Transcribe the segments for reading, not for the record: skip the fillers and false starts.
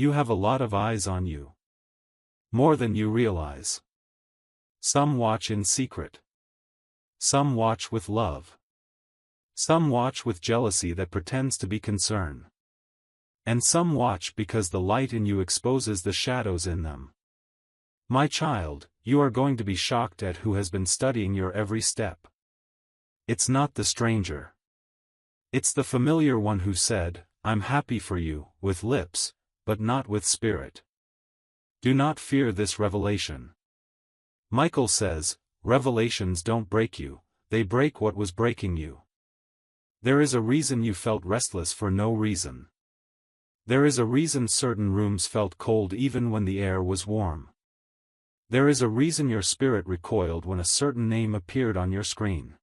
You have a lot of eyes on you. More than you realize. Some watch in secret. Some watch with love. Some watch with jealousy that pretends to be concern. And some watch because the light in you exposes the shadows in them. My child, you are going to be shocked at who has been studying your every step. It's not the stranger. It's the familiar one who said, "I'm happy for you," with lips, but not with spirit. Do not fear this revelation. Michael says, revelations don't break you, they break what was breaking you. There is a reason you felt restless for no reason. There is a reason certain rooms felt cold even when the air was warm. There is a reason your spirit recoiled when a certain name appeared on your screen.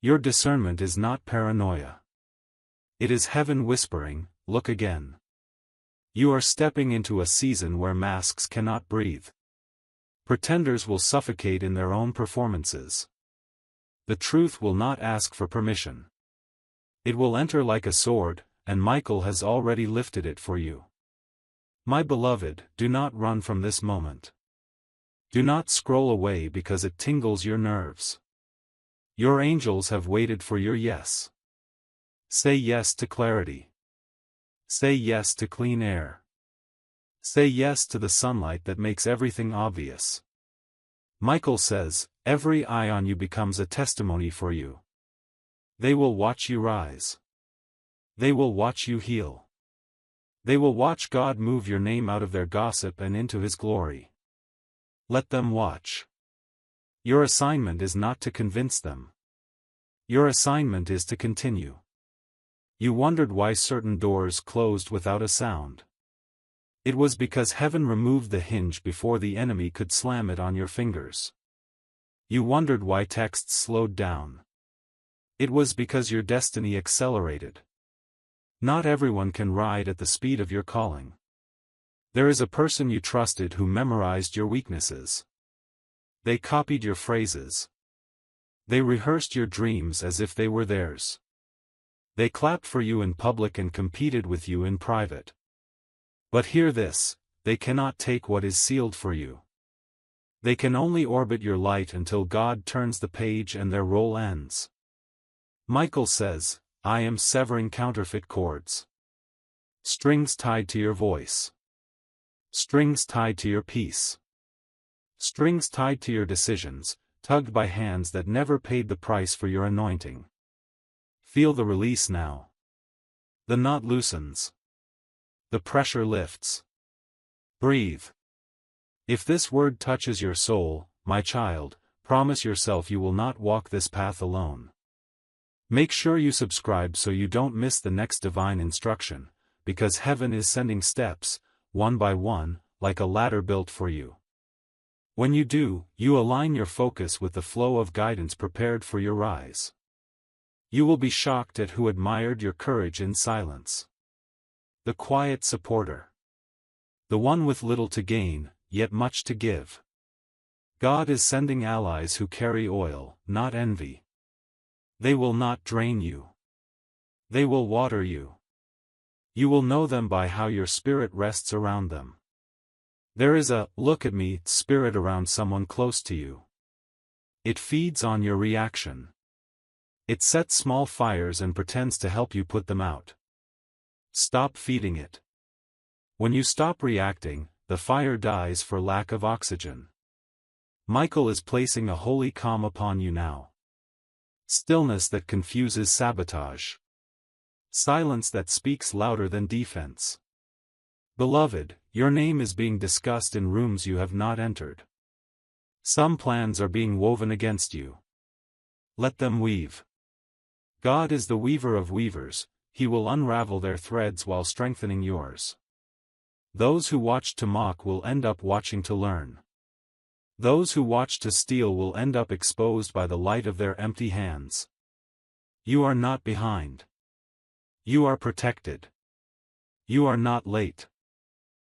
Your discernment is not paranoia. It is heaven whispering, "Look again." You are stepping into a season where masks cannot breathe. Pretenders will suffocate in their own performances. The truth will not ask for permission. It will enter like a sword, and Michael has already lifted it for you. My beloved, do not run from this moment. Do not scroll away because it tingles your nerves. Your angels have waited for your yes. Say yes to clarity. Say yes to clean air. Say yes to the sunlight that makes everything obvious. Michael says, every eye on you becomes a testimony for you. They will watch you rise. They will watch you heal. They will watch God move your name out of their gossip and into His glory. Let them watch. Your assignment is not to convince them. Your assignment is to continue. You wondered why certain doors closed without a sound. It was because heaven removed the hinge before the enemy could slam it on your fingers. You wondered why texts slowed down. It was because your destiny accelerated. Not everyone can ride at the speed of your calling. There is a person you trusted who memorized your weaknesses. They copied your phrases. They rehearsed your dreams as if they were theirs. They clapped for you in public and competed with you in private. But hear this, they cannot take what is sealed for you. They can only orbit your light until God turns the page and their role ends. Michael says, I am severing counterfeit chords. Strings tied to your voice. Strings tied to your peace. Strings tied to your decisions, tugged by hands that never paid the price for your anointing. Feel the release now. The knot loosens. The pressure lifts. Breathe. If this word touches your soul, my child, promise yourself you will not walk this path alone. Make sure you subscribe so you don't miss the next divine instruction, because heaven is sending steps, one by one, like a ladder built for you. When you do, you align your focus with the flow of guidance prepared for your rise. You will be shocked at who admired your courage in silence. The quiet supporter. The one with little to gain, yet much to give. God is sending allies who carry oil, not envy. They will not drain you. They will water you. You will know them by how your spirit rests around them. There is a "look at me" spirit around someone close to you. It feeds on your reaction. It sets small fires and pretends to help you put them out. Stop feeding it. When you stop reacting, the fire dies for lack of oxygen. Michael is placing a holy calm upon you now. Stillness that confuses sabotage. Silence that speaks louder than defense. Beloved, your name is being discussed in rooms you have not entered. Some plans are being woven against you. Let them weave. God is the weaver of weavers, He will unravel their threads while strengthening yours. Those who watch to mock will end up watching to learn. Those who watch to steal will end up exposed by the light of their empty hands. You are not behind. You are protected. You are not late.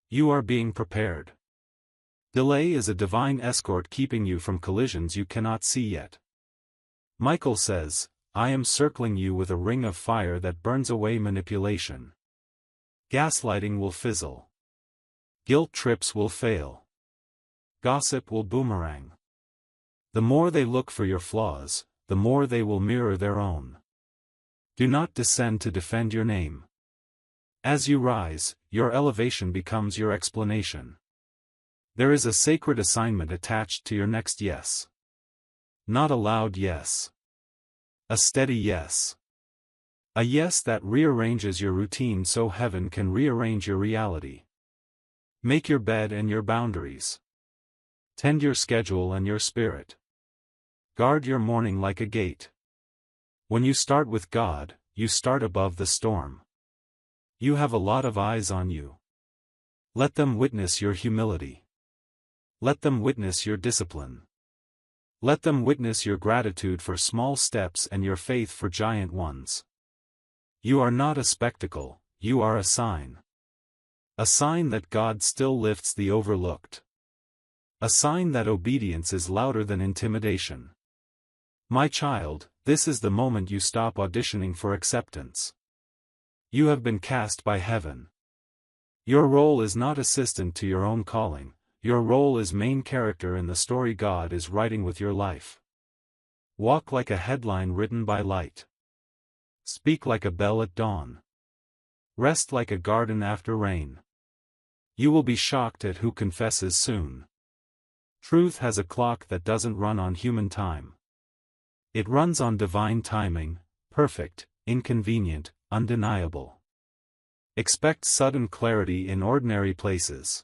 You are being prepared. Delay is a divine escort keeping you from collisions you cannot see yet. Michael says, I am circling you with a ring of fire that burns away manipulation. Gaslighting will fizzle. Guilt trips will fail. Gossip will boomerang. The more they look for your flaws, the more they will mirror their own. Do not descend to defend your name. As you rise, your elevation becomes your explanation. There is a sacred assignment attached to your next yes. Not a loud yes. A steady yes. A yes that rearranges your routine so heaven can rearrange your reality. Make your bed and your boundaries. Tend your schedule and your spirit. Guard your morning like a gate. When you start with God, you start above the storm. You have a lot of eyes on you. Let them witness your humility. Let them witness your discipline. Let them witness your gratitude for small steps and your faith for giant ones. You are not a spectacle, you are a sign. A sign that God still lifts the overlooked. A sign that obedience is louder than intimidation. My child, this is the moment you stop auditioning for acceptance. You have been cast by heaven. Your role is not assistant to your own calling, your role is main character in the story God is writing with your life. Walk like a headline written by light. Speak like a bell at dawn. Rest like a garden after rain. You will be shocked at who confesses soon. Truth has a clock that doesn't run on human time. It runs on divine timing, perfect, inconvenient, undeniable. Expect sudden clarity in ordinary places.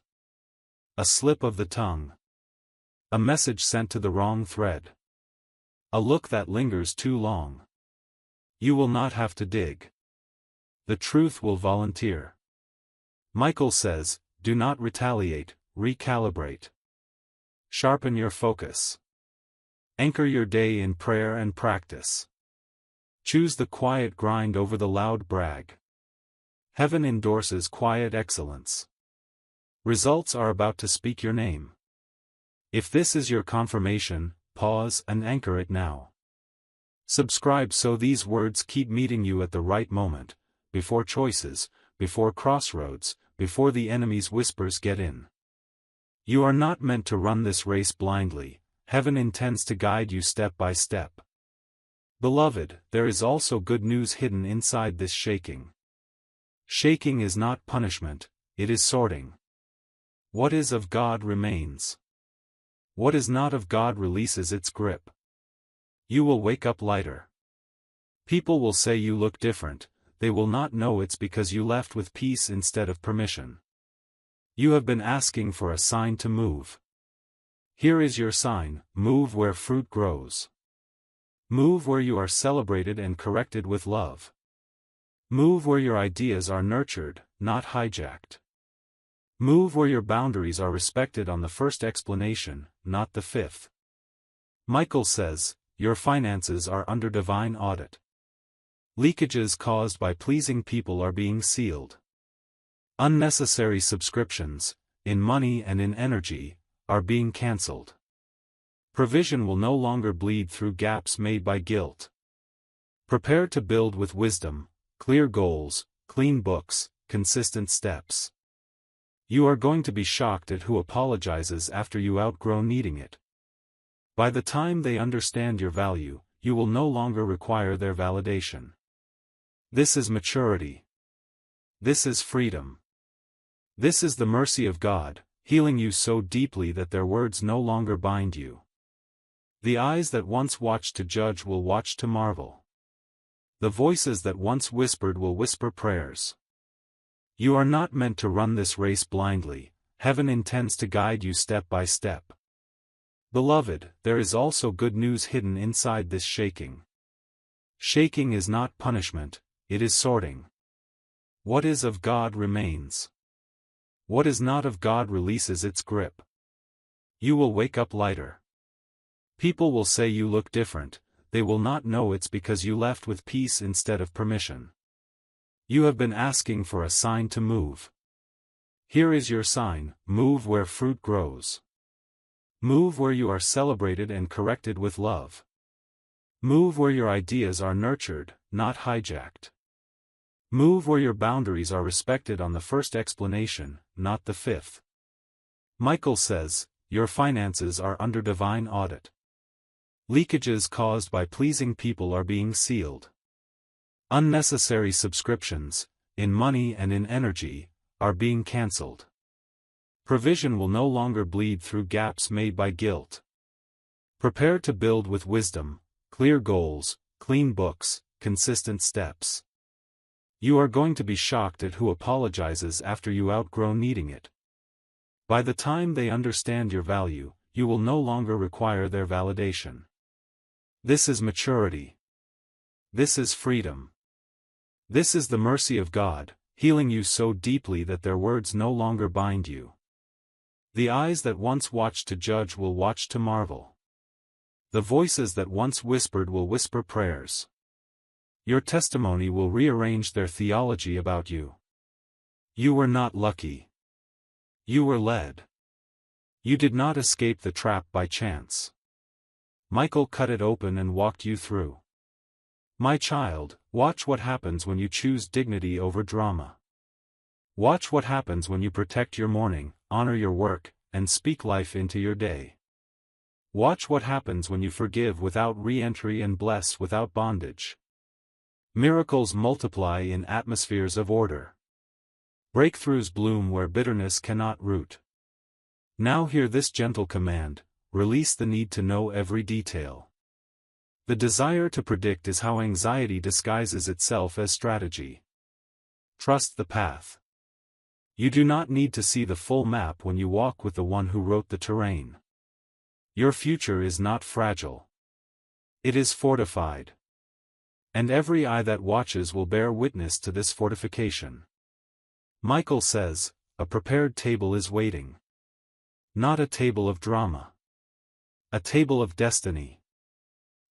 A slip of the tongue. A message sent to the wrong thread. A look that lingers too long. You will not have to dig. The truth will volunteer. Michael says, do not retaliate, recalibrate. Sharpen your focus. Anchor your day in prayer and practice. Choose the quiet grind over the loud brag. Heaven endorses quiet excellence. Results are about to speak your name. If this is your confirmation, pause and anchor it now. Subscribe so these words keep meeting you at the right moment, before choices, before crossroads, before the enemy's whispers get in. You are not meant to run this race blindly, heaven intends to guide you step by step. Beloved, there is also good news hidden inside this shaking. Shaking is not punishment, it is sorting. What is of God remains. What is not of God releases its grip. You will wake up lighter. People will say you look different, they will not know it's because you left with peace instead of permission. You have been asking for a sign to move. Here is your sign, move where fruit grows. Move where you are celebrated and corrected with love. Move where your ideas are nurtured, not hijacked. Move where your boundaries are respected on the first explanation, not the fifth. Michael says, your finances are under divine audit. Leakages caused by pleasing people are being sealed. Unnecessary subscriptions, in money and in energy, are being cancelled. Provision will no longer bleed through gaps made by guilt. Prepare to build with wisdom, clear goals, clean books, consistent steps. You are going to be shocked at who apologizes after you outgrow needing it. By the time they understand your value, you will no longer require their validation. This is maturity. This is freedom. This is the mercy of God, healing you so deeply that their words no longer bind you. The eyes that once watched to judge will watch to marvel. The voices that once whispered will whisper prayers. You are not meant to run this race blindly, heaven intends to guide you step by step. Beloved, there is also good news hidden inside this shaking. Shaking is not punishment, it is sorting. What is of God remains. What is not of God releases its grip. You will wake up lighter. People will say you look different, they will not know it's because you left with peace instead of permission. You have been asking for a sign to move. Here is your sign, move where fruit grows. Move where you are celebrated and corrected with love. Move where your ideas are nurtured, not hijacked. Move where your boundaries are respected on the first explanation, not the fifth. Michael says, your finances are under divine audit. Leakages caused by pleasing people are being sealed. Unnecessary subscriptions, in money and in energy, are being cancelled. Provision will no longer bleed through gaps made by guilt. Prepare to build with wisdom, clear goals, clean books, consistent steps. You are going to be shocked at who apologizes after you outgrow needing it. By the time they understand your value, you will no longer require their validation. This is maturity. This is freedom. This is the mercy of God, healing you so deeply that their words no longer bind you. The eyes that once watched to judge will watch to marvel. The voices that once whispered will whisper prayers. Your testimony will rearrange their theology about you. You were not lucky. You were led. You did not escape the trap by chance. Michael cut it open and walked you through. My child, watch what happens when you choose dignity over drama. Watch what happens when you protect your morning, honor your work, and speak life into your day. Watch what happens when you forgive without re-entry and bless without bondage. Miracles multiply in atmospheres of order. Breakthroughs bloom where bitterness cannot root. Now hear this gentle command, release the need to know every detail. The desire to predict is how anxiety disguises itself as strategy. Trust the path. You do not need to see the full map when you walk with the one who wrote the terrain. Your future is not fragile. It is fortified. And every eye that watches will bear witness to this fortification. Michael says, a prepared table is waiting. Not a table of drama. A table of destiny.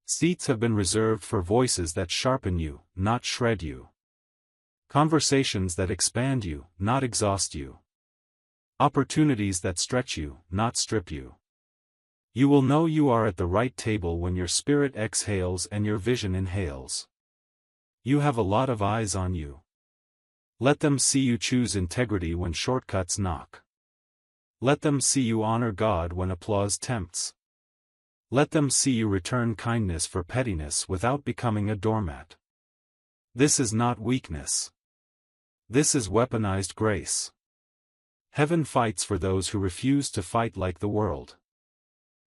Seats have been reserved for voices that sharpen you, not shred you. Conversations that expand you, not exhaust you. Opportunities that stretch you, not strip you. You will know you are at the right table when your spirit exhales and your vision inhales. You have a lot of eyes on you. Let them see you choose integrity when shortcuts knock. Let them see you honor God when applause tempts. Let them see you return kindness for pettiness without becoming a doormat. This is not weakness. This is weaponized grace. Heaven fights for those who refuse to fight like the world.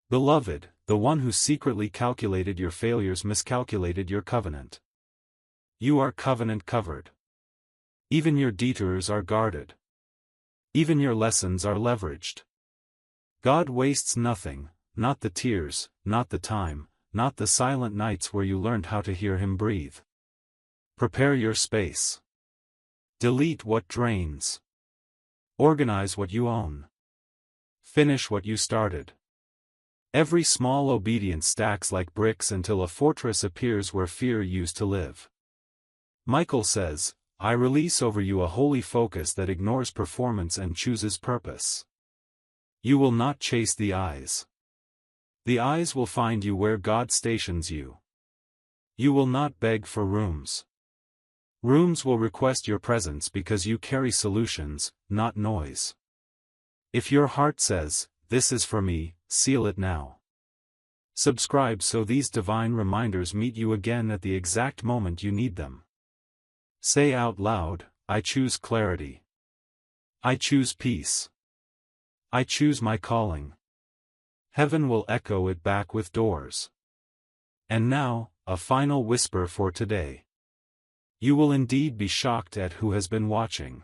Beloved, the one who secretly calculated your failures miscalculated your covenant. You are covenant covered. Even your detours are guarded. Even your lessons are leveraged. God wastes nothing. Not the tears, not the time, not the silent nights where you learned how to hear Him breathe. Prepare your space. Delete what drains. Organize what you own. Finish what you started. Every small obedience stacks like bricks until a fortress appears where fear used to live. Michael says, I release over you a holy focus that ignores performance and chooses purpose. You will not chase the eyes. The eyes will find you where God stations you. You will not beg for rooms. Rooms will request your presence because you carry solutions, not noise. If your heart says, this is for me, seal it now. Subscribe so these divine reminders meet you again at the exact moment you need them. Say out loud, I choose clarity. I choose peace. I choose my calling. Heaven will echo it back with doors. And now, a final whisper for today. You will indeed be shocked at who has been watching.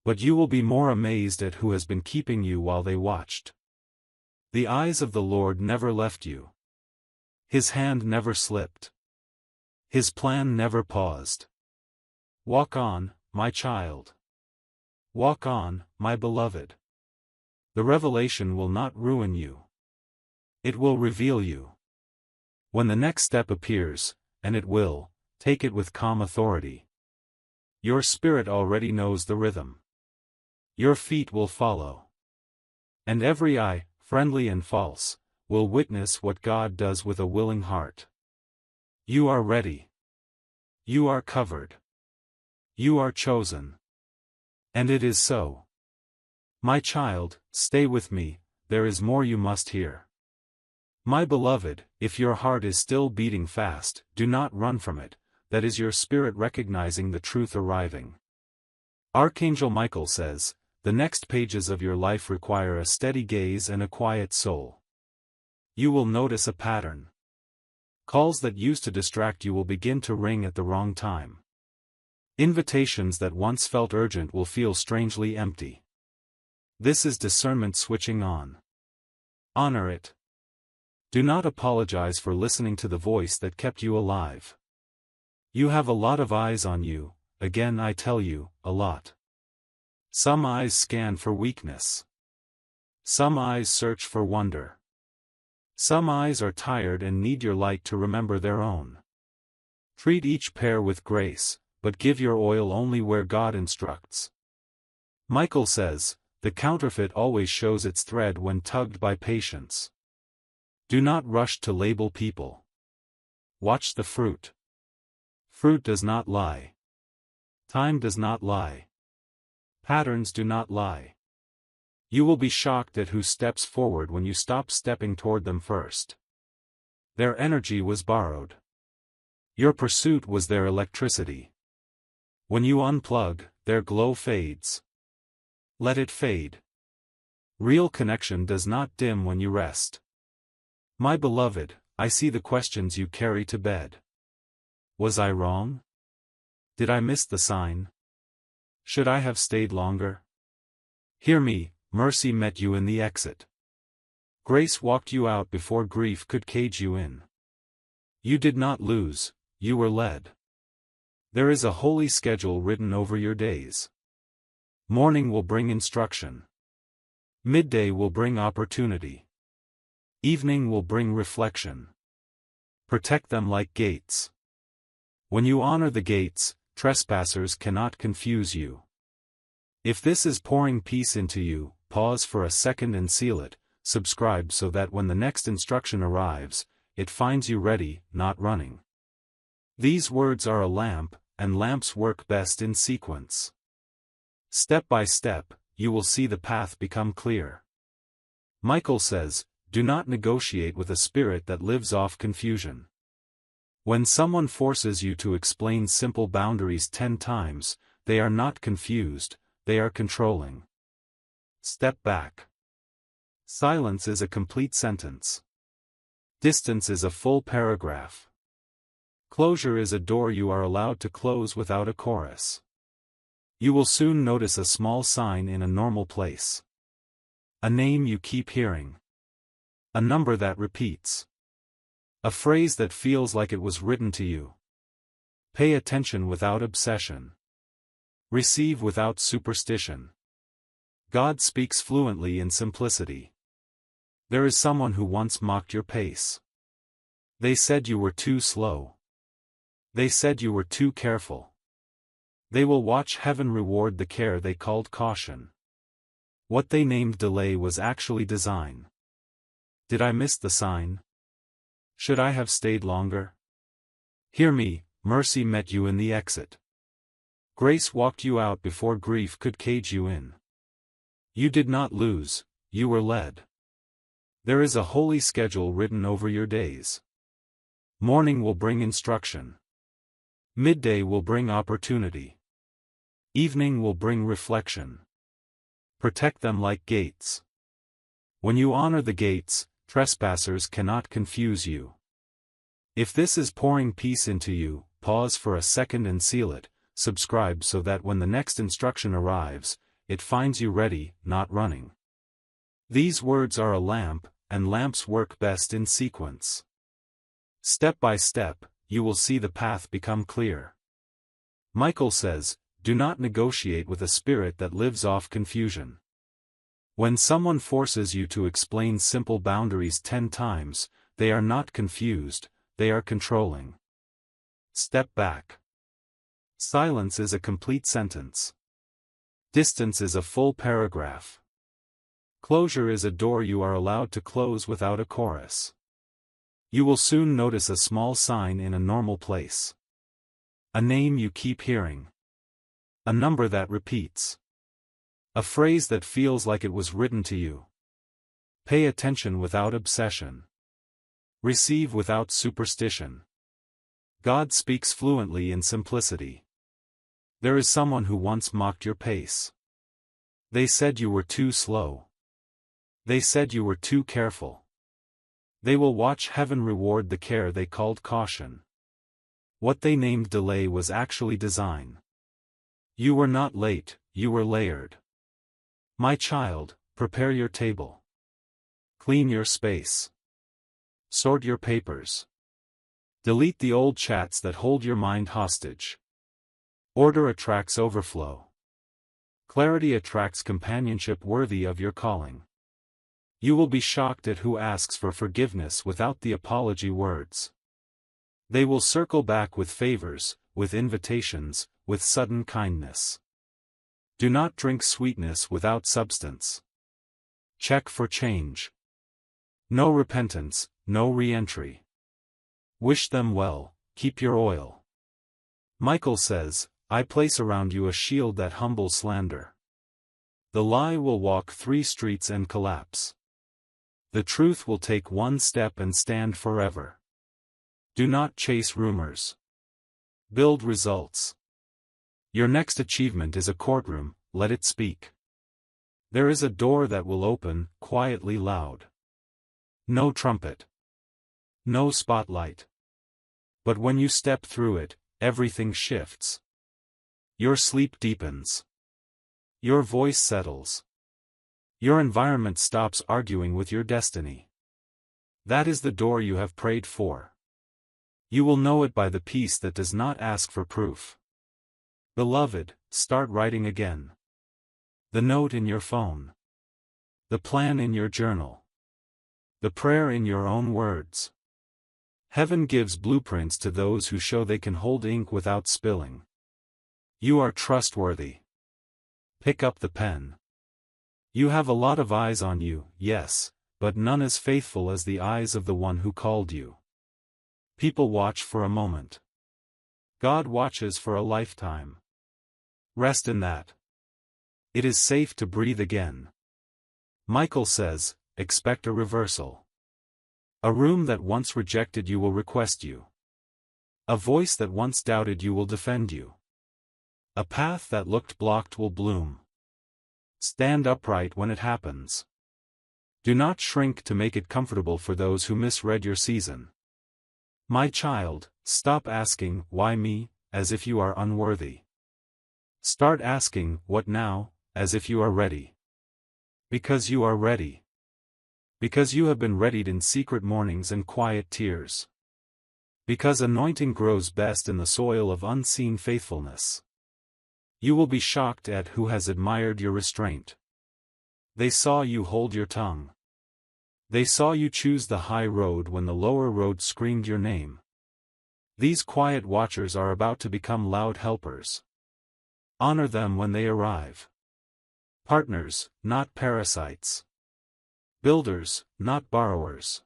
But you will be more amazed at who has been keeping you while they watched. The eyes of the Lord never left you. His hand never slipped. His plan never paused. Walk on, my child. Walk on, my beloved. The revelation will not ruin you. It will reveal you. When the next step appears, and it will, take it with calm authority. Your spirit already knows the rhythm. Your feet will follow. And every eye, friendly and false, will witness what God does with a willing heart. You are ready. You are covered. You are chosen. And it is so. My child, stay with me, there is more you must hear. My beloved, if your heart is still beating fast, do not run from it, that is your spirit recognizing the truth arriving. Archangel Michael says, the next pages of your life require a steady gaze and a quiet soul. You will notice a pattern. Calls that used to distract you will begin to ring at the wrong time. Invitations that once felt urgent will feel strangely empty. This is discernment switching on. Honor it. Do not apologize for listening to the voice that kept you alive. You have a lot of eyes on you, again I tell you, a lot. Some eyes scan for weakness. Some eyes search for wonder. Some eyes are tired and need your light to remember their own. Treat each pair with grace, but give your oil only where God instructs. Michael says, the counterfeit always shows its thread when tugged by patience. Do not rush to label people. Watch the fruit. Fruit does not lie. Time does not lie. Patterns do not lie. You will be shocked at who steps forward when you stop stepping toward them first. Their energy was borrowed. Your pursuit was their electricity. When you unplug, their glow fades. Let it fade. Real connection does not dim when you rest. My beloved, I see the questions you carry to bed. Was I wrong? Did I miss the sign? Should I have stayed longer? Hear me, mercy met you in the exit. Grace walked you out before grief could cage you in. You did not lose, you were led. There is a holy schedule written over your days. Morning will bring instruction. Midday will bring opportunity. Evening will bring reflection. Protect them like gates. When you honor the gates, trespassers cannot confuse you. If this is pouring peace into you, pause for a second and seal it. Subscribe so that when the next instruction arrives, it finds you ready, not running. These words are a lamp, and lamps work best in sequence. Step by step, you will see the path become clear. Michael says, do not negotiate with a spirit that lives off confusion. When someone forces you to explain simple boundaries 10 times, they are not confused, they are controlling. Step back. Silence is a complete sentence. Distance is a full paragraph. Closure is a door you are allowed to close without a chorus. You will soon notice a small sign in a normal place. A name you keep hearing. A number that repeats. A phrase that feels like it was written to you. Pay attention without obsession. Receive without superstition. God speaks fluently in simplicity. There is someone who once mocked your pace. They said you were too slow. They said you were too careful. They will watch heaven reward the care they called caution. What they named delay was actually design. Did I miss the sign? Should I have stayed longer? Hear me, mercy met you in the exit. Grace walked you out before grief could cage you in. You did not lose, you were led. There is a holy schedule written over your days. Morning will bring instruction. Midday will bring opportunity. Evening will bring reflection. Protect them like gates. When you honor the gates, trespassers cannot confuse you. If this is pouring peace into you, pause for a second and seal it. Subscribe so that when the next instruction arrives, it finds you ready, not running. These words are a lamp, and lamps work best in sequence. Step by step, you will see the path become clear. Michael says, do not negotiate with a spirit that lives off confusion. When someone forces you to explain simple boundaries 10 times, they are not confused, they are controlling. Step back. Silence is a complete sentence. Distance is a full paragraph. Closure is a door you are allowed to close without a chorus. You will soon notice a small sign in a normal place. A name you keep hearing. A number that repeats. A phrase that feels like it was written to you. Pay attention without obsession. Receive without superstition. God speaks fluently in simplicity. There is someone who once mocked your pace. They said you were too slow. They said you were too careful. They will watch heaven reward the care they called caution. What they named delay was actually design. You were not late, you were layered. My child, prepare your table. Clean your space. Sort your papers. Delete the old chats that hold your mind hostage. Order attracts overflow. Clarity attracts companionship worthy of your calling. You will be shocked at who asks for forgiveness without the apology words. They will circle back with favors, with invitations, with sudden kindness. Do not drink sweetness without substance. Check for change. No repentance, no re-entry. Wish them well, keep your oil. Michael says, I place around you a shield that humbles slander. The lie will walk 3 streets and collapse. The truth will take 1 step and stand forever. Do not chase rumors. Build results. Your next achievement is a courtroom, let it speak. There is a door that will open, quietly loud. No trumpet. No spotlight. But when you step through it, everything shifts. Your sleep deepens. Your voice settles. Your environment stops arguing with your destiny. That is the door you have prayed for. You will know it by the peace that does not ask for proof. Beloved, start writing again. The note in your phone. The plan in your journal. The prayer in your own words. Heaven gives blueprints to those who show they can hold ink without spilling. You are trustworthy. Pick up the pen. You have a lot of eyes on you, yes, but none as faithful as the eyes of the one who called you. People watch for a moment. God watches for a lifetime. Rest in that. It is safe to breathe again. Michael says, expect a reversal. A room that once rejected you will request you. A voice that once doubted you will defend you. A path that looked blocked will bloom. Stand upright when it happens. Do not shrink to make it comfortable for those who misread your season. My child, stop asking, why me, as if you are unworthy. Start asking, what now, as if you are ready. Because you are ready. Because you have been readied in secret mornings and quiet tears. Because anointing grows best in the soil of unseen faithfulness. You will be shocked at who has admired your restraint. They saw you hold your tongue. They saw you choose the high road when the lower road screamed your name. These quiet watchers are about to become loud helpers. Honor them when they arrive. Partners, not parasites. Builders, not borrowers.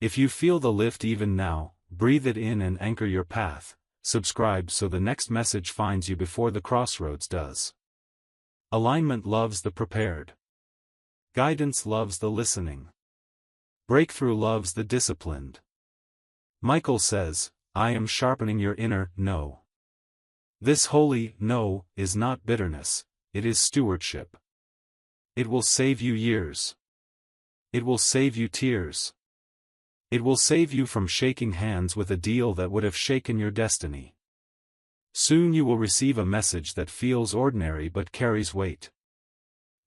If you feel the lift even now, breathe it in and anchor your path. Subscribe so the next message finds you before the crossroads does. Alignment loves the prepared. Guidance loves the listening. Breakthrough loves the disciplined. Michael says, I am sharpening your inner no. This holy no is not bitterness, it is stewardship. It will save you years. It will save you tears. It will save you from shaking hands with a deal that would have shaken your destiny. Soon you will receive a message that feels ordinary but carries weight.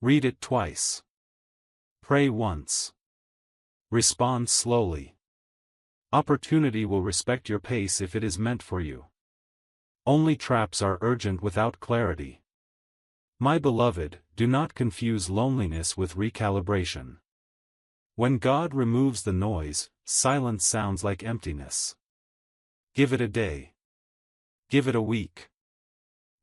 Read it twice. Pray once. Respond slowly. Opportunity will respect your pace if it is meant for you. Only traps are urgent without clarity. My beloved, do not confuse loneliness with recalibration. When God removes the noise, silence sounds like emptiness. Give it a day. Give it a week.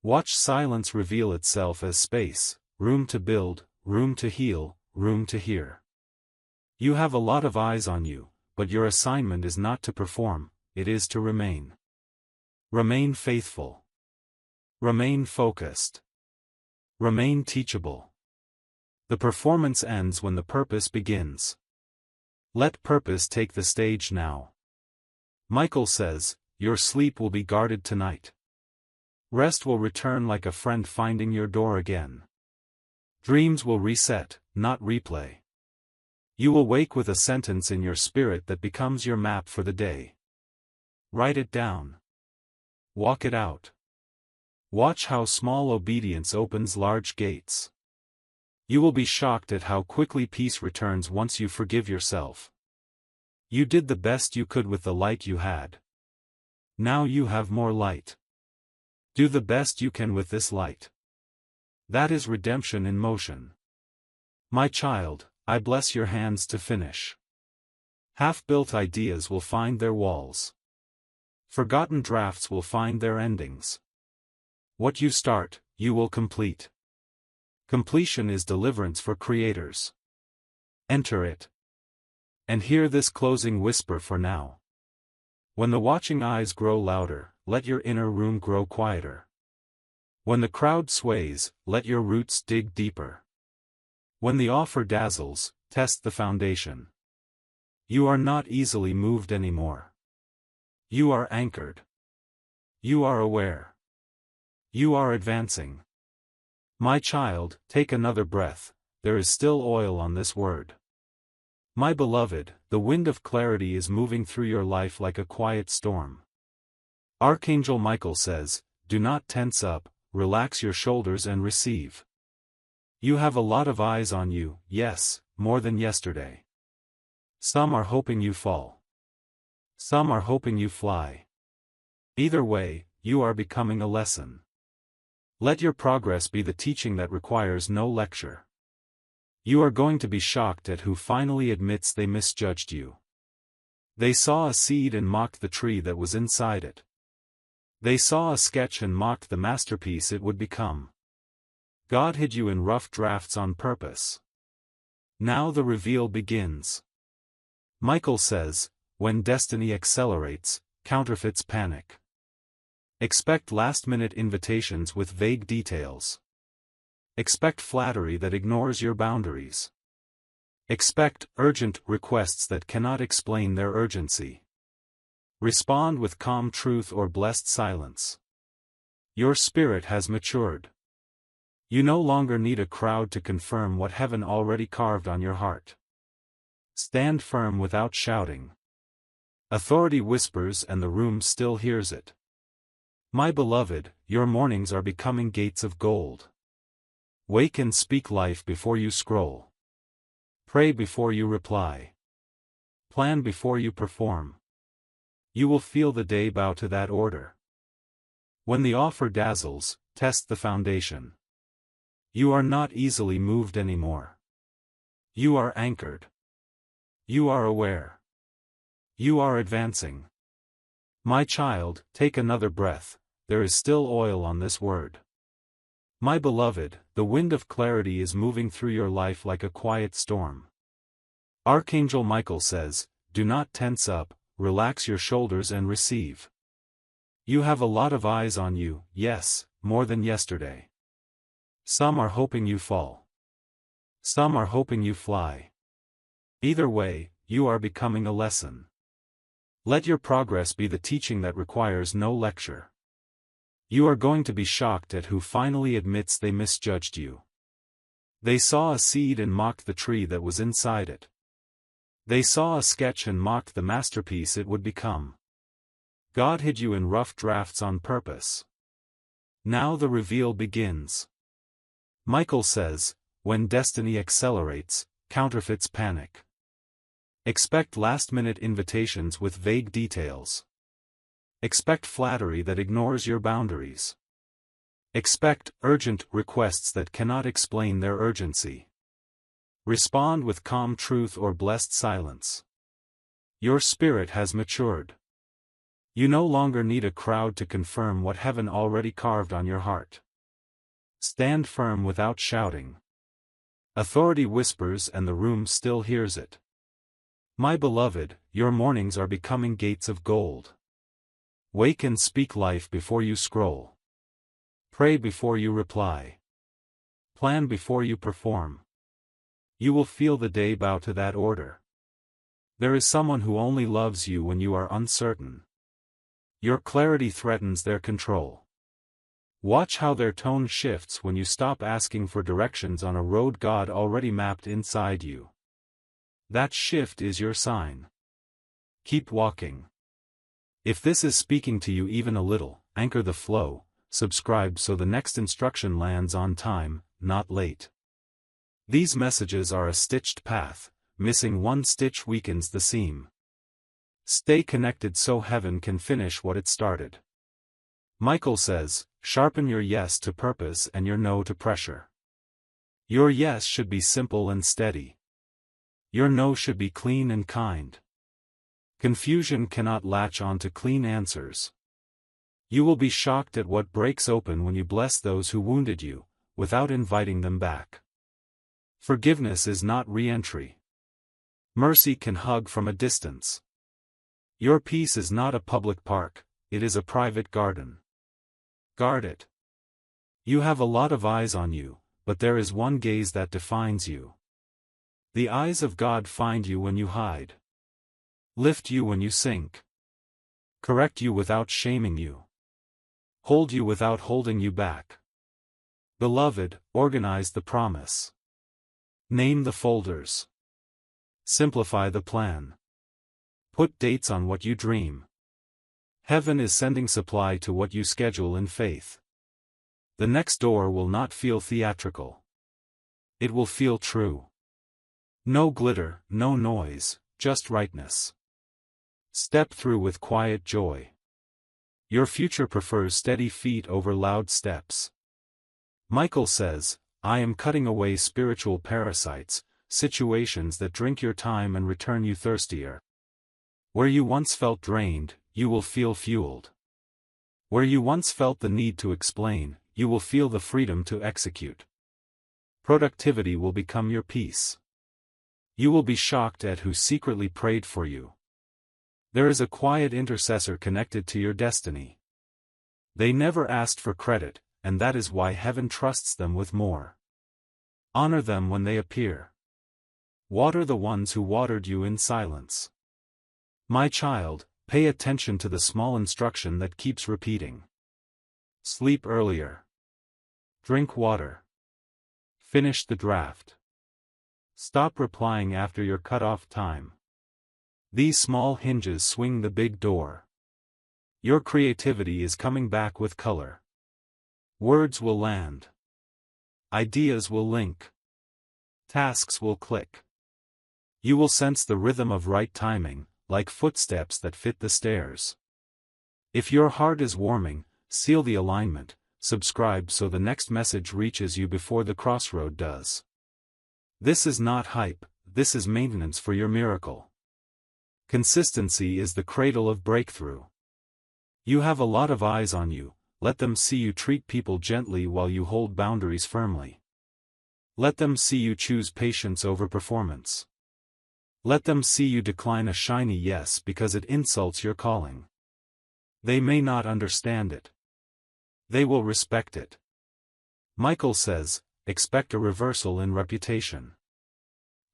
Watch silence reveal itself as space, room to build, room to heal, room to hear. You have a lot of eyes on you, but your assignment is not to perform, it is to remain. Remain faithful. Remain focused. Remain teachable. The performance ends when the purpose begins. Let purpose take the stage now. Michael says, your sleep will be guarded tonight. Rest will return like a friend finding your door again. Dreams will reset, not replay. You will wake with a sentence in your spirit that becomes your map for the day. Write it down. Walk it out. Watch how small obedience opens large gates. You will be shocked at how quickly peace returns once you forgive yourself. You did the best you could with the light you had. Now you have more light. Do the best you can with this light. That is redemption in motion. My child, I bless your hands to finish. Half-built ideas will find their walls. Forgotten drafts will find their endings. What you start, you will complete. Completion is deliverance for creators. Enter it. And hear this closing whisper for now. When the watching eyes grow louder, let your inner room grow quieter. When the crowd sways, let your roots dig deeper. When the offer dazzles, test the foundation. You are not easily moved anymore. You are anchored. You are aware. You are advancing. My child, take another breath, there is still oil on this word. My beloved, the wind of clarity is moving through your life like a quiet storm. Archangel Michael says, do not tense up, relax your shoulders and receive. You have a lot of eyes on you, yes, more than yesterday. Some are hoping you fall. Some are hoping you fly. Either way, you are becoming a lesson. Let your progress be the teaching that requires no lecture. You are going to be shocked at who finally admits they misjudged you. They saw a seed and mocked the tree that was inside it. They saw a sketch and mocked the masterpiece it would become. God hid you in rough drafts on purpose. Now the reveal begins. Michael says, when destiny accelerates, counterfeits panic. Expect last-minute invitations with vague details. Expect flattery that ignores your boundaries. Expect urgent requests that cannot explain their urgency. Respond with calm truth or blessed silence. Your spirit has matured. You no longer need a crowd to confirm what heaven already carved on your heart. Stand firm without shouting. Authority whispers and the room still hears it. My beloved, your mornings are becoming gates of gold. Wake and speak life before you scroll. Pray before you reply. Plan before you perform. You will feel the day bow to that order. When the offer dazzles, test the foundation. You are not easily moved anymore. You are anchored. You are aware. You are advancing. My child, take another breath, there is still oil on this word. My beloved, the wind of clarity is moving through your life like a quiet storm. Archangel Michael says, do not tense up, relax your shoulders and receive. You have a lot of eyes on you, yes, more than yesterday. Some are hoping you fall. Some are hoping you fly. Either way, you are becoming a lesson. Let your progress be the teaching that requires no lecture. You are going to be shocked at who finally admits they misjudged you. They saw a seed and mocked the tree that was inside it. They saw a sketch and mocked the masterpiece it would become. God hid you in rough drafts on purpose. Now the reveal begins. Michael says, when destiny accelerates, counterfeits panic. Expect last-minute invitations with vague details. Expect flattery that ignores your boundaries. Expect urgent requests that cannot explain their urgency. Respond with calm truth or blessed silence. Your spirit has matured. You no longer need a crowd to confirm what heaven already carved on your heart. Stand firm without shouting. Authority whispers and the room still hears it. My beloved, your mornings are becoming gates of gold. Wake and speak life before you scroll. Pray before you reply. Plan before you perform. You will feel the day bow to that order. There is someone who only loves you when you are uncertain. Your clarity threatens their control. Watch how their tone shifts when you stop asking for directions on a road God already mapped inside you. That shift is your sign. Keep walking. If this is speaking to you even a little, anchor the flow, subscribe so the next instruction lands on time, not late. These messages are a stitched path. Missing one stitch weakens the seam. Stay connected so heaven can finish what it started. Michael says, sharpen your yes to purpose and your no to pressure. Your yes should be simple and steady. Your no should be clean and kind. Confusion cannot latch onto clean answers. You will be shocked at what breaks open when you bless those who wounded you, without inviting them back. Forgiveness is not re-entry. Mercy can hug from a distance. Your peace is not a public park, it is a private garden. Guard it. You have a lot of eyes on you, but there is one gaze that defines you. The eyes of God find you when you hide. Lift you when you sink. Correct you without shaming you. Hold you without holding you back. Beloved, organize the promise. Name the folders. Simplify the plan. Put dates on what you dream. Heaven is sending supply to what you schedule in faith. The next door will not feel theatrical. It will feel true. No glitter, no noise, just rightness. Step through with quiet joy. Your future prefers steady feet over loud steps. Michael says, I am cutting away spiritual parasites, situations that drink your time and return you thirstier. Where you once felt drained, you will feel fueled. Where you once felt the need to explain, you will feel the freedom to execute. Productivity will become your peace. You will be shocked at who secretly prayed for you. There is a quiet intercessor connected to your destiny. They never asked for credit, and that is why heaven trusts them with more. Honor them when they appear. Water the ones who watered you in silence. My child, pay attention to the small instruction that keeps repeating. Sleep earlier. Drink water. Finish the draft. Stop replying after your cut-off time. These small hinges swing the big door. Your creativity is coming back with color. Words will land. Ideas will link. Tasks will click. You will sense the rhythm of right timing, like footsteps that fit the stairs. If your heart is warming, seal the alignment, subscribe so the next message reaches you before the crossroad does. This is not hype, this is maintenance for your miracle. Consistency is the cradle of breakthrough. You have a lot of eyes on you, let them see you treat people gently while you hold boundaries firmly. Let them see you choose patience over performance. Let them see you decline a shiny yes because it insults your calling. They may not understand it. They will respect it. Michael says, expect a reversal in reputation.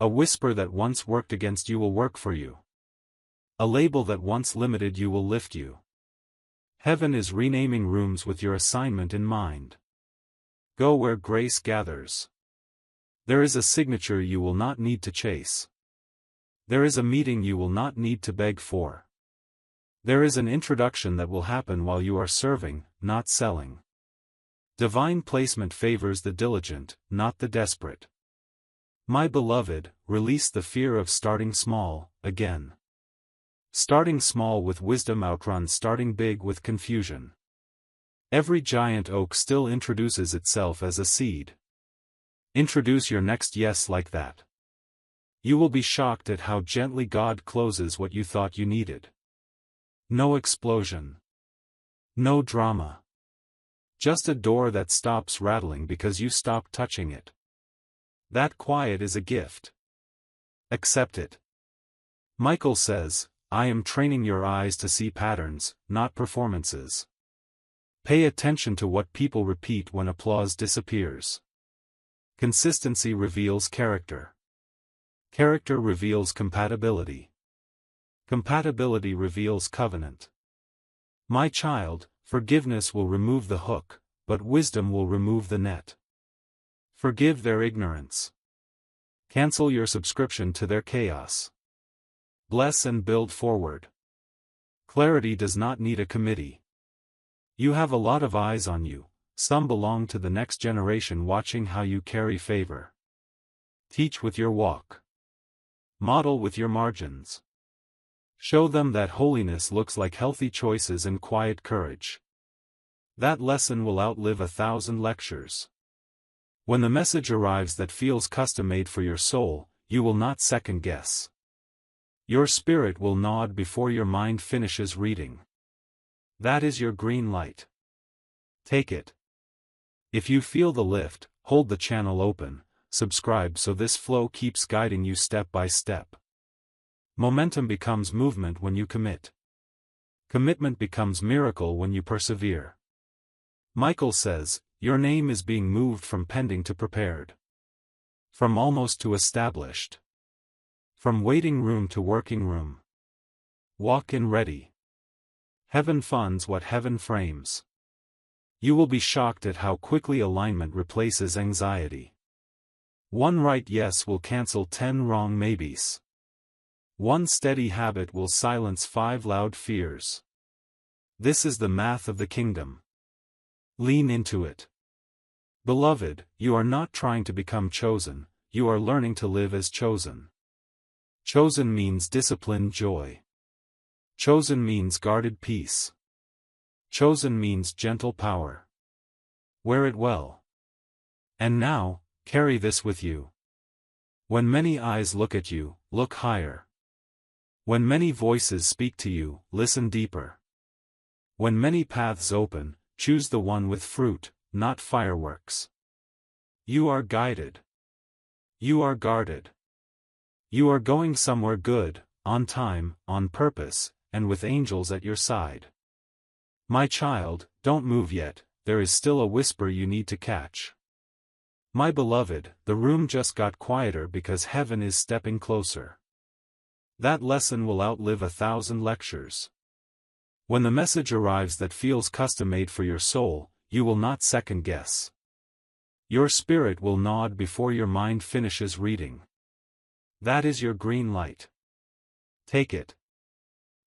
A whisper that once worked against you will work for you. A label that once limited you will lift you. Heaven is renaming rooms with your assignment in mind. Go where grace gathers. There is a signature you will not need to chase. There is a meeting you will not need to beg for. There is an introduction that will happen while you are serving, not selling. Divine placement favors the diligent, not the desperate. My beloved, release the fear of starting small, again. Starting small with wisdom outruns starting big with confusion. Every giant oak still introduces itself as a seed. Introduce your next yes like that. You will be shocked at how gently God closes what you thought you needed. No explosion. No drama. Just a door that stops rattling because you stopped touching it. That quiet is a gift. Accept it. Michael says, I am training your eyes to see patterns, not performances. Pay attention to what people repeat when applause disappears. Consistency reveals character. Character reveals compatibility. Compatibility reveals covenant. My child, forgiveness will remove the hook, but wisdom will remove the net. Forgive their ignorance. Cancel your subscription to their chaos. Bless and build forward. Clarity does not need a committee. You have a lot of eyes on you, some belong to the next generation watching how you carry favor. Teach with your walk. Model with your margins. Show them that holiness looks like healthy choices and quiet courage. That lesson will outlive 1,000 lectures. When the message arrives that feels custom-made for your soul, you will not second-guess. Your spirit will nod before your mind finishes reading. That is your green light. Take it. If you feel the lift, hold the channel open, subscribe so this flow keeps guiding you step by step. Momentum becomes movement when you commit. Commitment becomes miracle when you persevere. Michael says, your name is being moved from pending to prepared. From almost to established. From waiting room to working room. Walk in ready. Heaven funds what heaven frames. You will be shocked at how quickly alignment replaces anxiety. One right yes will cancel 10 wrong maybes. One steady habit will silence 5 loud fears. This is the math of the kingdom. Lean into it. Beloved, you are not trying to become chosen, you are learning to live as chosen. Chosen means disciplined joy. Chosen means guarded peace. Chosen means gentle power. Wear it well. And now, carry this with you. When many eyes look at you, look higher. When many voices speak to you, listen deeper. When many paths open, choose the one with fruit, not fireworks. You are guided. You are guarded. You are going somewhere good, on time, on purpose, and with angels at your side. My child, don't move yet, there is still a whisper you need to catch. My beloved, the room just got quieter because heaven is stepping closer. That lesson will outlive 1,000 lectures. When the message arrives that feels custom-made for your soul, you will not second-guess. Your spirit will nod before your mind finishes reading. That is your green light. Take it.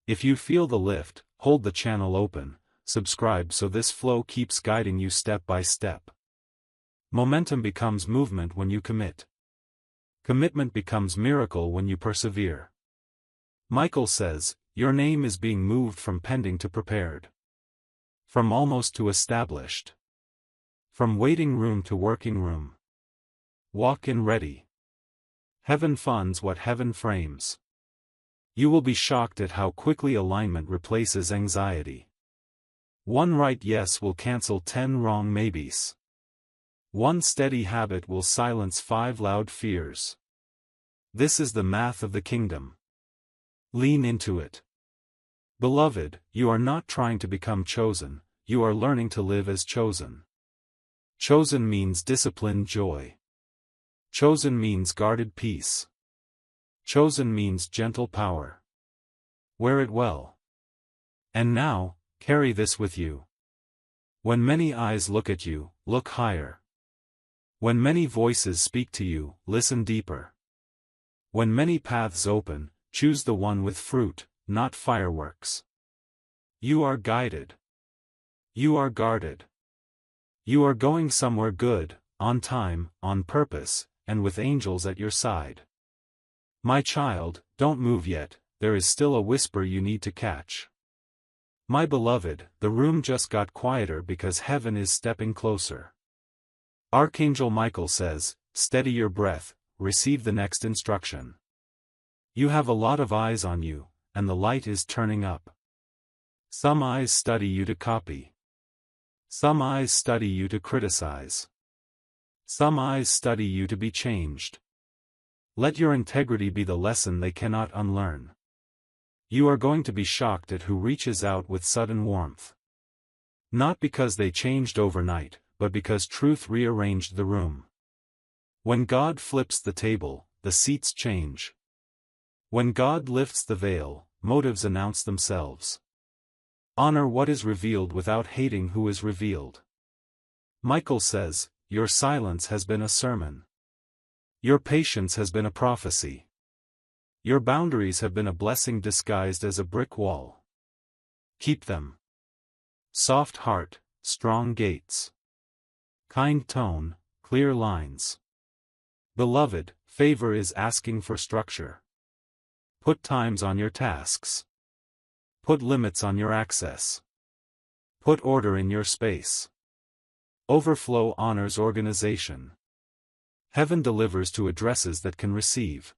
If you feel the lift, hold the channel open, subscribe so this flow keeps guiding you step by step. Momentum becomes movement when you commit. Commitment becomes miracle when you persevere. Michael says, your name is being moved from pending to prepared. From almost to established. From waiting room to working room. Walk in ready. Heaven funds what heaven frames. You will be shocked at how quickly alignment replaces anxiety. One right yes will cancel 10 wrong maybes. One steady habit will silence 5 loud fears. This is the math of the kingdom. Lean into it. Beloved, you are not trying to become chosen, you are learning to live as chosen. Chosen means disciplined joy. Chosen means guarded peace. Chosen means gentle power. Wear it well. And now, carry this with you. When many eyes look at you, look higher. When many voices speak to you, listen deeper. When many paths open, choose the one with fruit, not fireworks. You are guided. You are guarded. You are going somewhere good, on time, on purpose, and with angels at your side. My child, don't move yet, there is still a whisper you need to catch. My beloved, the room just got quieter because heaven is stepping closer. Archangel Michael says, steady your breath, receive the next instruction. You have a lot of eyes on you, and the light is turning up. Some eyes study you to copy. Some eyes study you to criticize. Some eyes study you to be changed. Let your integrity be the lesson they cannot unlearn. You are going to be shocked at who reaches out with sudden warmth. Not because they changed overnight, but because truth rearranged the room. When God flips the table, the seats change. When God lifts the veil, motives announce themselves. Honor what is revealed without hating who is revealed. Michael says, your silence has been a sermon. Your patience has been a prophecy. Your boundaries have been a blessing disguised as a brick wall. Keep them. Soft heart, strong gates. Kind tone, clear lines. Beloved, favor is asking for structure. Put times on your tasks. Put limits on your access. Put order in your space. Overflow honors organization. Heaven delivers to addresses that can receive.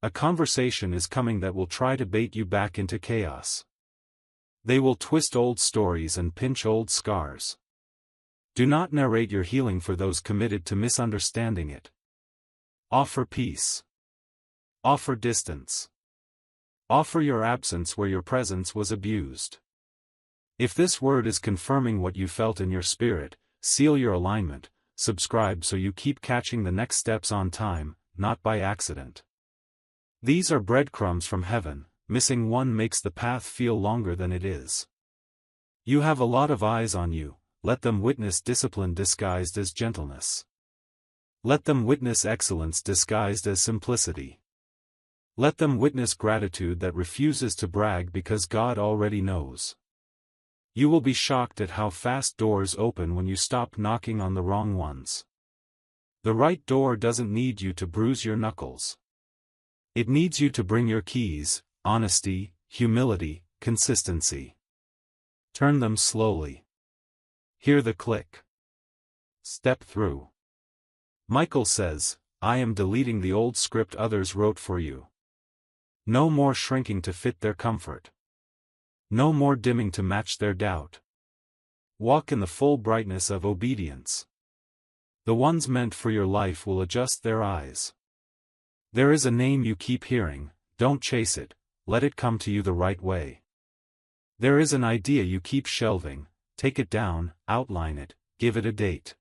A conversation is coming that will try to bait you back into chaos. They will twist old stories and pinch old scars. Do not narrate your healing for those committed to misunderstanding it. Offer peace. Offer distance. Offer your absence where your presence was abused. If this word is confirming what you felt in your spirit, seal your alignment, subscribe so you keep catching the next steps on time, not by accident. These are breadcrumbs from heaven, missing one makes the path feel longer than it is. You have a lot of eyes on you, let them witness discipline disguised as gentleness. Let them witness excellence disguised as simplicity. Let them witness gratitude that refuses to brag because God already knows. You will be shocked at how fast doors open when you stop knocking on the wrong ones. The right door doesn't need you to bruise your knuckles. It needs you to bring your keys, honesty, humility, consistency. Turn them slowly. Hear the click. Step through. Michael says, I am deleting the old script others wrote for you. No more shrinking to fit their comfort. No more dimming to match their doubt. Walk in the full brightness of obedience. The ones meant for your life will adjust their eyes. There is a name you keep hearing, don't chase it, let it come to you the right way. There is an idea you keep shelving, take it down, outline it, give it a date.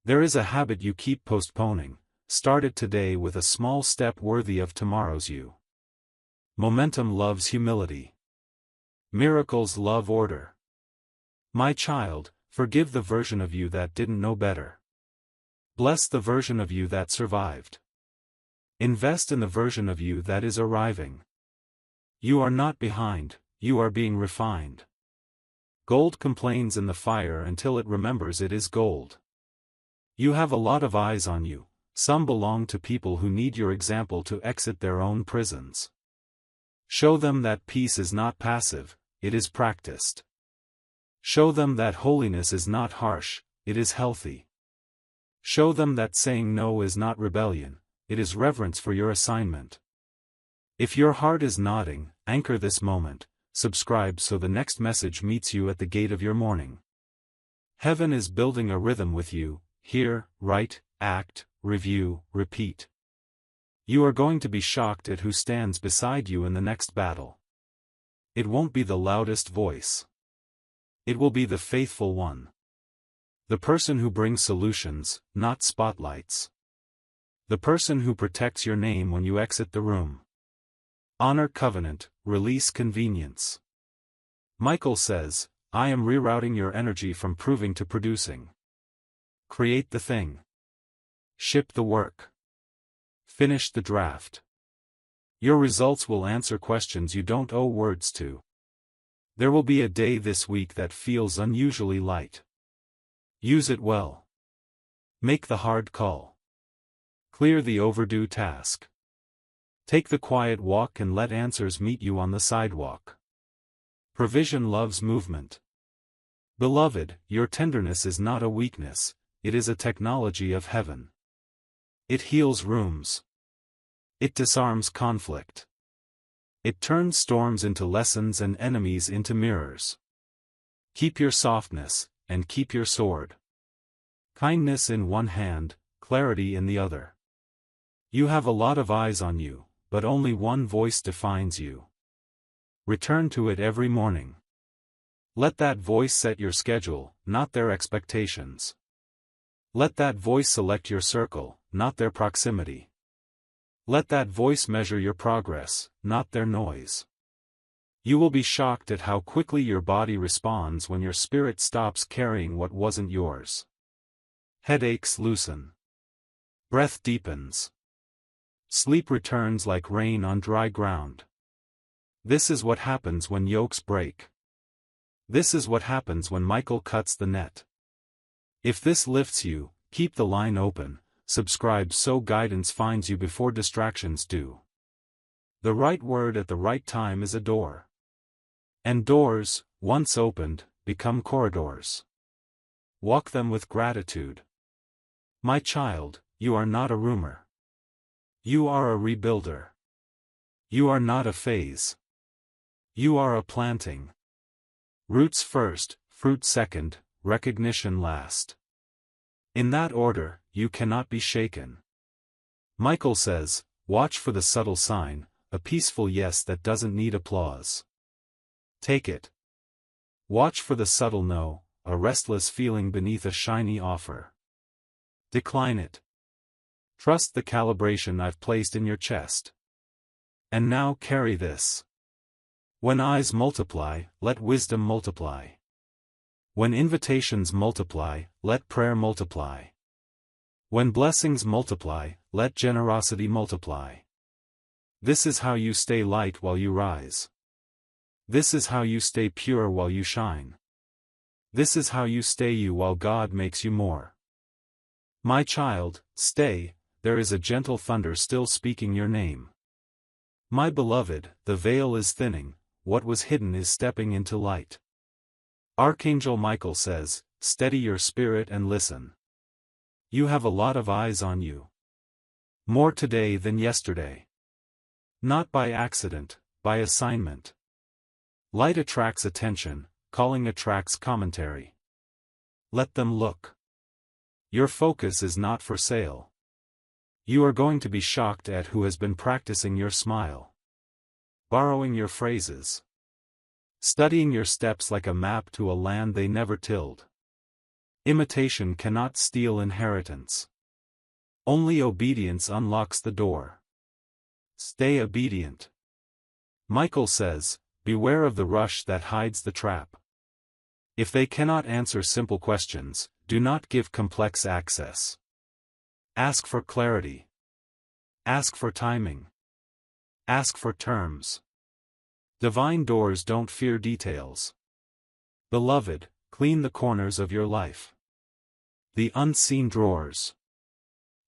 There is a habit you keep postponing, start it today with a small step worthy of tomorrow's you. Momentum loves humility. Miracles love order. My child, forgive the version of you that didn't know better. Bless the version of you that survived. Invest in the version of you that is arriving. You are not behind, you are being refined. Gold complains in the fire until it remembers it is gold. You have a lot of eyes on you, some belong to people who need your example to exit their own prisons. Show them that peace is not passive, it is practiced. Show them that holiness is not harsh, it is healthy. Show them that saying no is not rebellion, it is reverence for your assignment. If your heart is nodding, anchor this moment, subscribe so the next message meets you at the gate of your morning. Heaven is building a rhythm with you, hear, write, act, review, repeat. You are going to be shocked at who stands beside you in the next battle. It won't be the loudest voice. It will be the faithful one. The person who brings solutions, not spotlights. The person who protects your name when you exit the room. Honor covenant, release convenience. Michael says, I am rerouting your energy from proving to producing. Create the thing. Ship the work. Finish the draft. Your results will answer questions you don't owe words to. There will be a day this week that feels unusually light. Use it well. Make the hard call. Clear the overdue task. Take the quiet walk and let answers meet you on the sidewalk. Provision loves movement. Beloved, your tenderness is not a weakness, it is a technology of heaven. It heals rooms. It disarms conflict. It turns storms into lessons and enemies into mirrors. Keep your softness, and keep your sword. Kindness in one hand, clarity in the other. You have a lot of eyes on you, but only one voice defines you. Return to it every morning. Let that voice set your schedule, not their expectations. Let that voice select your circle, not their proximity. Let that voice measure your progress, not their noise. You will be shocked at how quickly your body responds when your spirit stops carrying what wasn't yours. Headaches loosen. Breath deepens. Sleep returns like rain on dry ground. This is what happens when yokes break. This is what happens when Michael cuts the net. If this lifts you, keep the line open, subscribe so guidance finds you before distractions do. The right word at the right time is a door. And doors, once opened, become corridors. Walk them with gratitude. My child, you are not a rumor. You are a rebuilder. You are not a phase. You are a planting. Roots first, fruit second, recognition last. In that order, you cannot be shaken. Michael says, watch for the subtle sign, a peaceful yes that doesn't need applause. Take it. Watch for the subtle no, a restless feeling beneath a shiny offer. Decline it. Trust the calibration I've placed in your chest. And now carry this. When eyes multiply, let wisdom multiply. When invitations multiply, let prayer multiply. When blessings multiply, let generosity multiply. This is how you stay light while you rise. This is how you stay pure while you shine. This is how you stay you while God makes you more. My child, stay, there is a gentle thunder still speaking your name. My beloved, the veil is thinning, what was hidden is stepping into light. Archangel Michael says, steady your spirit and listen. You have a lot of eyes on you. More today than yesterday. Not by accident, by assignment. Light attracts attention, calling attracts commentary. Let them look. Your focus is not for sale. You are going to be shocked at who has been practicing your smile. Borrowing your phrases. Studying your steps like a map to a land they never tilled. Imitation cannot steal inheritance. Only obedience unlocks the door. Stay obedient. Michael says, beware of the rush that hides the trap. If they cannot answer simple questions, do not give complex access. Ask for clarity. Ask for timing. Ask for terms. Divine doors don't fear details. Beloved, clean the corners of your life. The unseen drawers.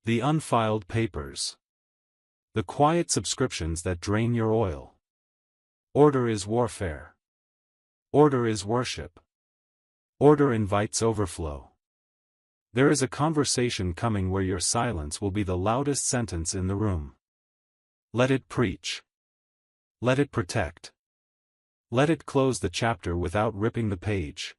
The unfiled papers. The quiet subscriptions that drain your oil. Order is warfare. Order is worship. Order invites overflow. There is a conversation coming where your silence will be the loudest sentence in the room. Let it preach. Let it protect. Let it close the chapter without ripping the page.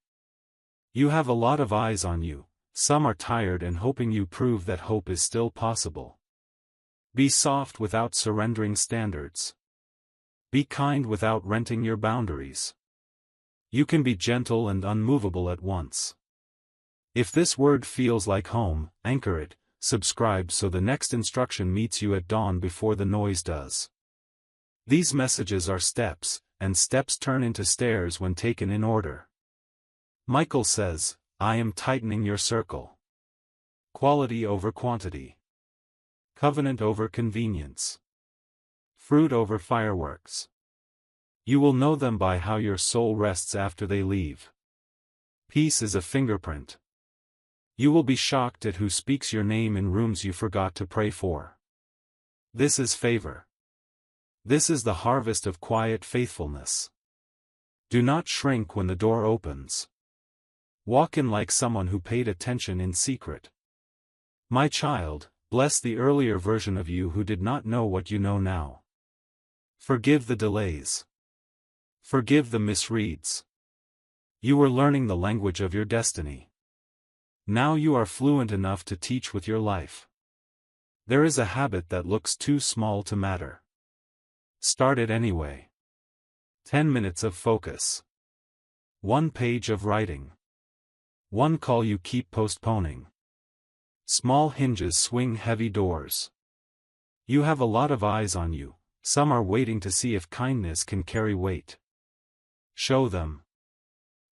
You have a lot of eyes on you, some are tired and hoping you prove that hope is still possible. Be soft without surrendering standards. Be kind without renting your boundaries. You can be gentle and unmovable at once. If this word feels like home, anchor it, subscribe so the next instruction meets you at dawn before the noise does. These messages are steps, and steps turn into stairs when taken in order. Michael says, I am tightening your circle. Quality over quantity. Covenant over convenience. Fruit over fireworks. You will know them by how your soul rests after they leave. Peace is a fingerprint. You will be shocked at who speaks your name in rooms you forgot to pray for. This is favor. This is the harvest of quiet faithfulness. Do not shrink when the door opens. Walk in like someone who paid attention in secret. My child, bless the earlier version of you who did not know what you know now. Forgive the delays. Forgive the misreads. You were learning the language of your destiny. Now you are fluent enough to teach with your life. There is a habit that looks too small to matter. Start it anyway. 10 minutes of focus. 1 page of writing. 1 call you keep postponing. Small hinges swing heavy doors. You have a lot of eyes on you, some are waiting to see if kindness can carry weight. Show them.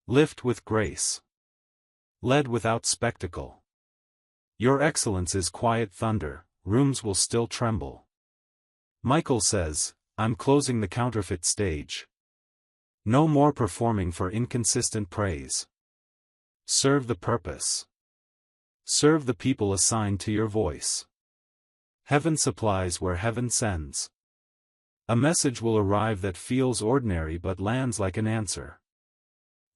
Lift with grace. Lead without spectacle. Your excellence is quiet thunder, rooms will still tremble. Michael says, I'm closing the counterfeit stage. No more performing for inconsistent praise. Serve the purpose. Serve the people assigned to your voice. Heaven supplies where heaven sends. A message will arrive that feels ordinary but lands like an answer.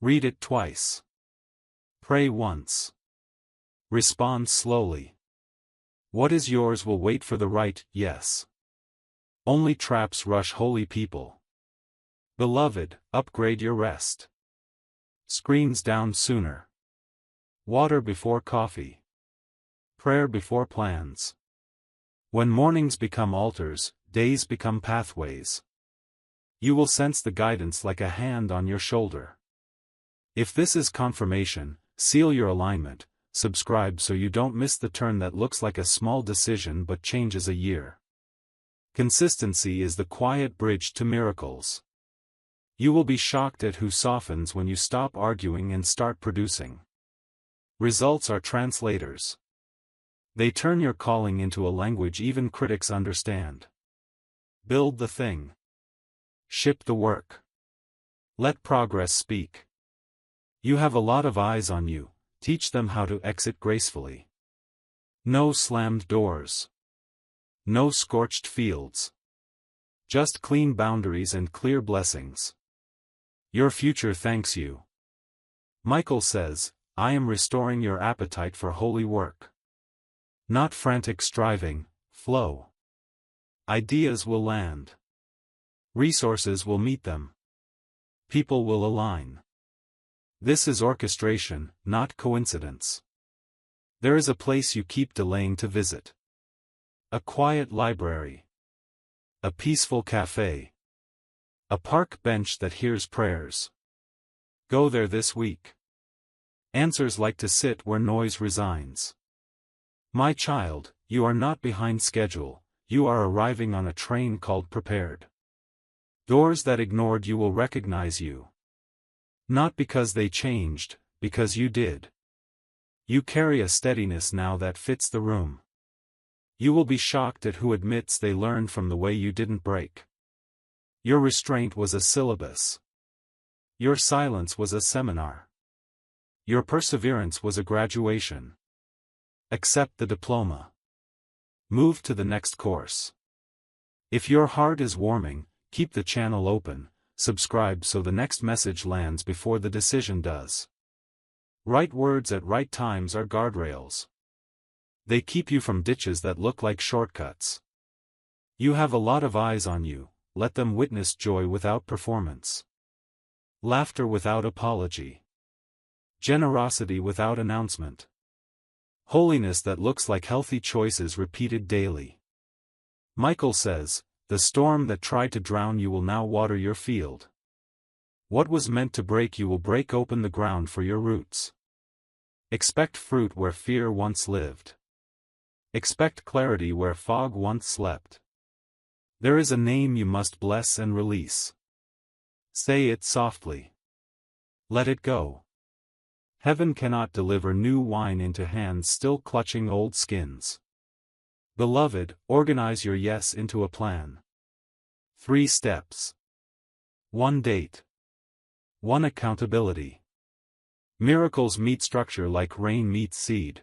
Read it twice. Pray once. Respond slowly. What is yours will wait for the right yes. Only traps rush holy people. Beloved, upgrade your rest. Screens down sooner. Water before coffee. Prayer before plans. When mornings become altars, days become pathways. You will sense the guidance like a hand on your shoulder. If this is confirmation, seal your alignment, subscribe so you don't miss the turn that looks like a small decision but changes a year. Consistency is the quiet bridge to miracles. You will be shocked at who softens when you stop arguing and start producing. Results are translators. They turn your calling into a language even critics understand. Build the thing. Ship the work. Let progress speak. You have a lot of eyes on you, teach them how to exit gracefully. No slammed doors. No scorched fields. Just clean boundaries and clear blessings. Your future thanks you. Michael says, I am restoring your appetite for holy work. Not frantic striving, flow. Ideas will land. Resources will meet them. People will align. This is orchestration, not coincidence. There is a place you keep delaying to visit. A quiet library. A peaceful cafe. A park bench that hears prayers. Go there this week. Answers like to sit where noise resigns. My child, you are not behind schedule, you are arriving on a train called prepared. Doors that ignored you will recognize you. Not because they changed, because you did. You carry a steadiness now that fits the room. You will be shocked at who admits they learned from the way you didn't break. Your restraint was a syllabus. Your silence was a seminar. Your perseverance was a graduation. Accept the diploma. Move to the next course. If your heart is warming, keep the channel open, subscribe so the next message lands before the decision does. Right words at right times are guardrails. They keep you from ditches that look like shortcuts. You have a lot of eyes on you, let them witness joy without performance. Laughter without apology. Generosity without announcement. Holiness that looks like healthy choices repeated daily. Michael says, the storm that tried to drown you will now water your field. What was meant to break you will break open the ground for your roots. Expect fruit where fear once lived. Expect clarity where fog once slept. There is a name you must bless and release. Say it softly. Let it go. Heaven cannot deliver new wine into hands still clutching old skins. Beloved, organize your yes into a plan. 3 steps. 1 date. 1 accountability. Miracles meet structure like rain meets seed.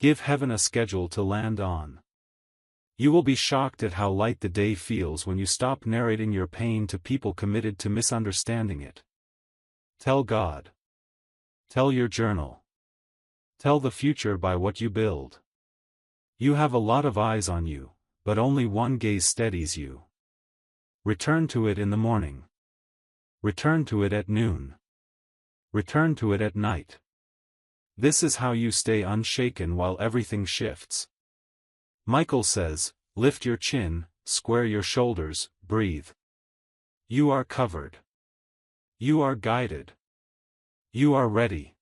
Give heaven a schedule to land on. You will be shocked at how light the day feels when you stop narrating your pain to people committed to misunderstanding it. Tell God. Tell your journal. Tell the future by what you build. You have a lot of eyes on you, but only one gaze steadies you. Return to it in the morning. Return to it at noon. Return to it at night. This is how you stay unshaken while everything shifts. Michael says, lift your chin, square your shoulders, breathe. You are covered. You are guided. You are ready.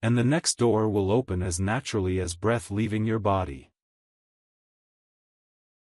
And the next door will open as naturally as breath leaving your body.